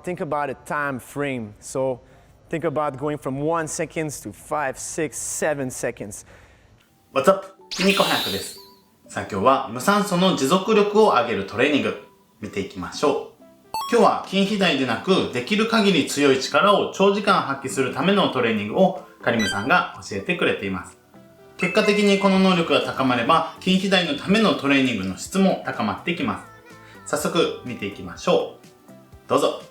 Think about a time frame. So think about going from 1 seconds to 5, 6, 7 seconds. What's up? 筋肉翻訳です。さあ今日は無酸素の持続力を上げるトレーニング見ていきましょう。今日は筋肥大でなくできる限り強い力を長時間発揮するためのトレーニングをカリムさんが教えてくれています。結果的にこの能力が高まれば筋肥大のためのトレーニングの質も高まってきます。早速見ていきましょう。どうぞ。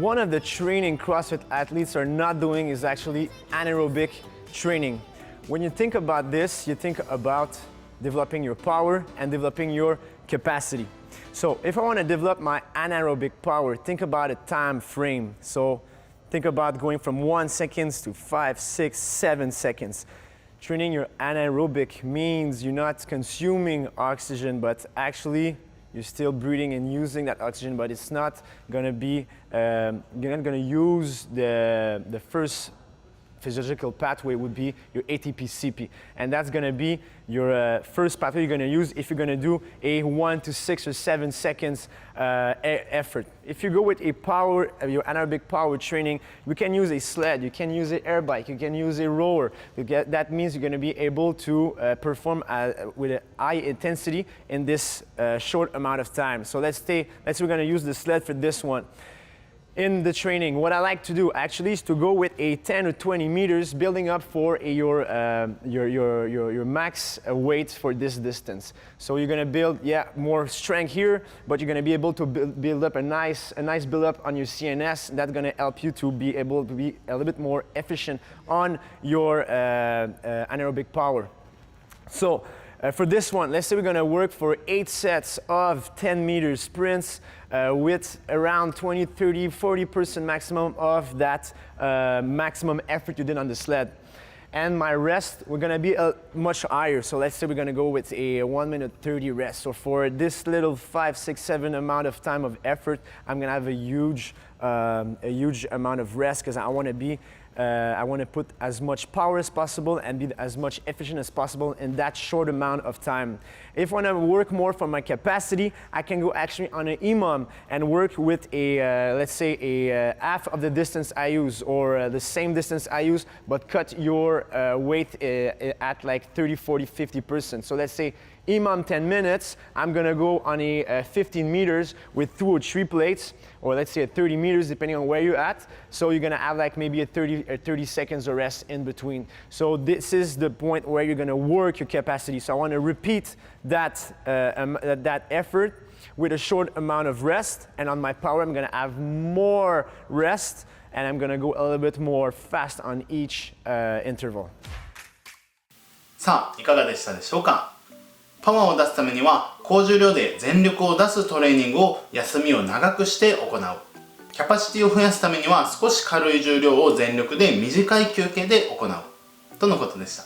One of the training CrossFit athletes are not doing is actually anaerobic training. When you think about this, you think about developing your power and developing your capacity. So if I want to develop my anaerobic power, think about a time frame. So think about going from 1 seconds to 5, 6, 7 seconds. Training your anaerobic means you're not consuming oxygen, but actually you're still breathing and using that oxygen, but it's not gonna be, you're not gonna use the first physiological pathway would be your ATP-CP. And that's gonna be your first pathway you're gonna use if you're gonna do a 1 to 6 or 7 seconds effort. If you go with a power, your anaerobic power training, you can use a sled, you can use an air bike, you can use a rower. That means you're gonna be able to perform with a high intensity in this short amount of time. So let's say we're gonna use the sled for this one. In the training, what I like to do actually is to go with a 10 or 20 meters, building up for your max weight for this distance. So you're gonna build, more strength here, but you're gonna be able to build up a nice build up on your CNS. That's gonna help you to be able to be a little bit more efficient on your anaerobic power. So for this one, let's say we're gonna work for 8 sets of 10 meter sprints with around 20, 30, 40% maximum of that maximum effort you did on the sled. And my rest, we're gonna be much higher. So let's say we're gonna go with a 1 minute 30 rest. So for this little 5, 6, 7 amount of time of effort, I'm gonna have a huge amount of rest because I wanna be I want to put as much power as possible and be as much efficient as possible in that short amount of time. If I want to work more for my capacity, I can go actually on an EMOM and work with a, let's say a half of the distance I use or the same distance I use, but cut your weight at like 30, 40, 50%. So let's say EMOM 10 minutes, I'm gonna go on a 15 meters with 2 or 3 plates, or let's say 30 meters depending on where you're at. So you're gonna have like maybe a 30 seconds of rest in between. So this is the point where you're gonna work your capacity. So I wanna repeat that effort with a short amount of rest, and on my power I'm gonna have more rest, and I'm gonna go a little bit more fast on each interval. さあ、いかがでしたでしょうか？パワーを出すためには高重量で全力を出すトレーニングを休みを長くして行う。キャパシティを増やすためには少し軽い重量を全力で短い休憩で行う。とのことでした。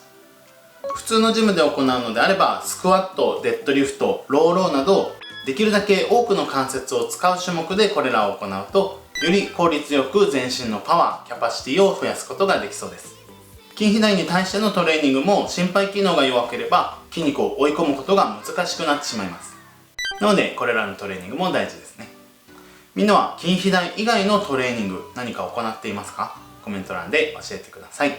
普通のジムで行うのであればスクワット、デッドリフト、ローなどできるだけ多くの関節を使う種目でこれらを行うとより効率よく全身のパワー、キャパシティを増やすことができそうです。筋肥大に対してのトレーニングも心肺機能が弱ければ筋肉を追い込むことが難しくなってしまいます。なのでこれらのトレーニングも大事ですね。みんなは筋肥大以外のトレーニング何か行っていますか？コメント欄で教えてください。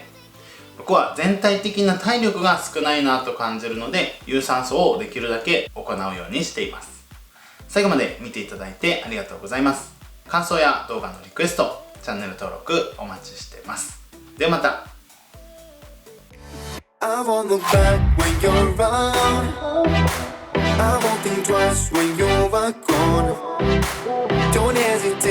僕は全体的な体力が少ないなと感じるので有酸素をできるだけ行うようにしています。最後まで見ていただいてありがとうございます。感想や動画のリクエスト、チャンネル登録お待ちしています。ではまた。I won't look back when you're around. I won't think twice when you're gone. Don't hesitate.